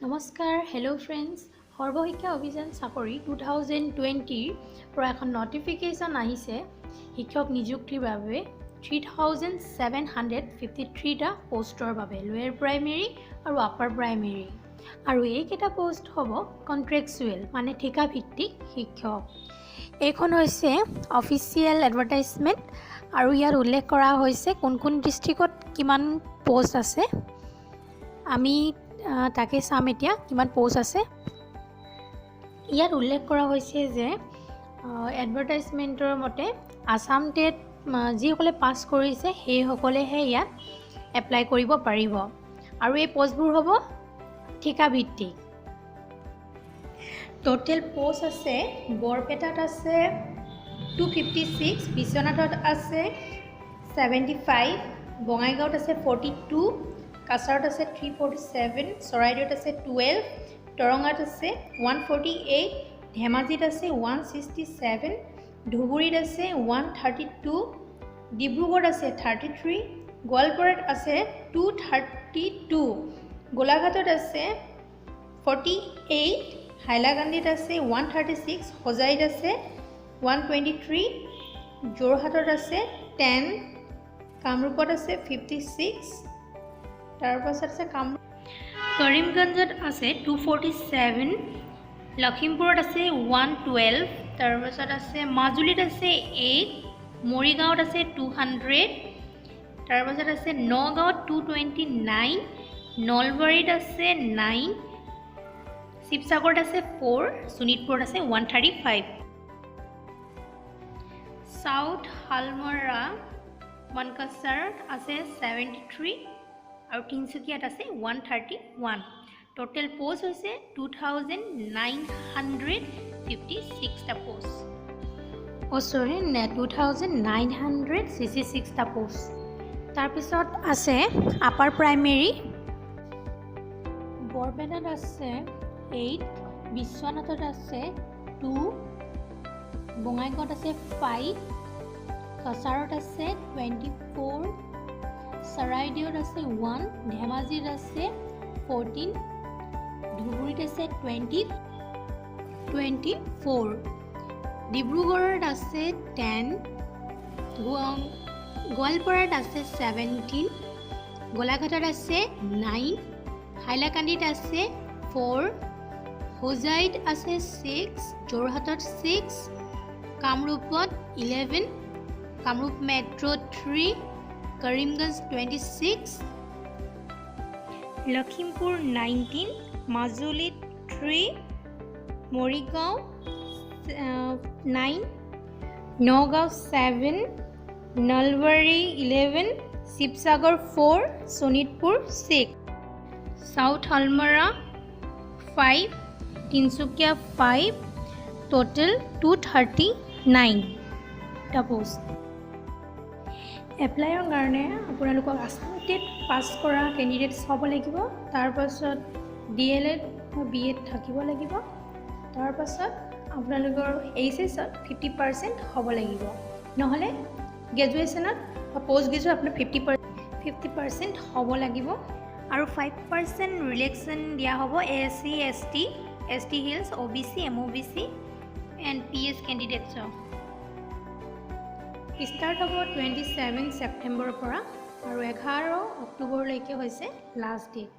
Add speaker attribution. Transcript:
Speaker 1: নমস্কাৰ hello' friends সৰ্বশিক্ষা অভিযান চাকৰি 2020 পৰা এখন নটিফিকেশ্যন আহিছে শিক্ষক নিযুক্তিৰ বাবে 3753টা পোষ্টৰ বাবে লোৱাৰ প্ৰাইমেৰী আৰু আপাৰ প্ৰাইমেৰী আৰু এইকেইটা পোষ্ট হ'ব কন্ট্ৰেকচুৱেল মানে ঠিকা ভিত্তিক শিক্ষক। এইখন হৈছে অফিচিয়েল এডভাৰটাইজমেণ্ট আৰু ইয়াত উল্লেখ কৰা হৈছে কোন কোন ডিষ্ট্ৰিক্টত কিমান পোষ্ট আছে। আমি তাকে চাম এতিয়া কিমান পোষ্ট আছে। ইয়াত উল্লেখ কৰা হৈছে যে এডভাৰটাইজমেণ্টৰ মতে আসাম টেট যিসকলে পাছ কৰিছে সেইসকলেহে ইয়াত এপ্লাই কৰিব পাৰিব আৰু এই পোষ্টবোৰ হ'ব ঠিকা ভিত্তিক। টোটেল পোষ্ট আছে বৰপেটাত আছে 256, বিশ্বনাথত আছে 75, বঙাইগাঁৱত আছে 42, কাছাৰত আছে 347, চৰাইদেউত আছে 12, দৰঙত আছে 148, ধেমাজিত আছে 167, ধুবুৰীত আছে 132, ডিব্ৰুগড়ত আছে 33, গোৱালপাৰাত আছে 232, গোলাঘাটত আছে 48, হাইলাকান্দিত আছে 136, হোজাইত আছে 123, যোৰহাটত আছে 10, কামৰূপত আছে 56, তাৰপাছত আছে কৰিমগঞ্জত আছে 247, লখিমপুৰত আছে 112, তাৰপাছত আছে মাজুলীত আছে 8, মৰিগাঁৱত আছে 200, তাৰপাছত আছে নগাঁৱত 229, নলবাৰীত আছে 9, শিৱসাগৰত আছে 4, শোণিতপুৰত আছে 135, সাউথ হালমৰা মনকাছাৰত আছে 73 আৰু তিনিচুকীয়াত আছে 131। টোটেল পোষ্ট হৈছে 2956টা পোষ্ট। 2966টা পোষ্ট। তাৰপিছত আছে আপাৰ প্ৰাইমেৰী। বৰপেটাত আছে 8, বিশ্বনাথত আছে 2, বঙাইগাঁৱত আছে 5, কাছাৰত আছে 24, চৰাইদেউত আছে 1, ধেমাজিত আছে 14, ধুবুৰীত আছে 24, ডিব্ৰুগড়ত আছে 10, গোৱালপাৰাত আছে 17, গোলাঘাটত আছে 9, হাইলাকান্দিত আছে 4, হোজাইত আছে 6, যোৰহাটত 6, কামৰূপত 11, কামৰূপ মেট্ৰ' 3, কৰিমগঞ্জ 26, লখিমপুৰ 19, মাজুলীত 3, মৰিগাঁও 9, নগাঁও 7, নলবাৰী 11, শিৱসাগৰ 4, শোণিতপুৰ 6, সাউথ হালমৰা 5, তিনিচুকীয়া 5, টোটেল 239টা পোষ্ট। এপ্লাইৰ কাৰণে আপোনালোকক আসাম টেট পাছ কৰা কেণ্ডিডেটছ হ'ব লাগিব, তাৰপাছত DLED বা BEd থাকিব লাগিব, তাৰপাছত আপোনালোকৰ HSত 50% হ'ব লাগিব, নহ'লে গ্ৰেজুৱেশ্যনত বা পষ্ট গ্ৰেজুৱেট আপোনাৰ 50% হ'ব লাগিব আৰু 5% ৰিলেক্সন দিয়া হ'ব SC, ST hills, OBC, MOBC and PS কেণ্ডিডেটছৰ। ষ্টাৰ্ট হ'ব 27 ছেপ্টেম্বৰৰ পৰা আৰু 11 অক্টোবৰলৈকে হৈছে লাষ্ট ডেট।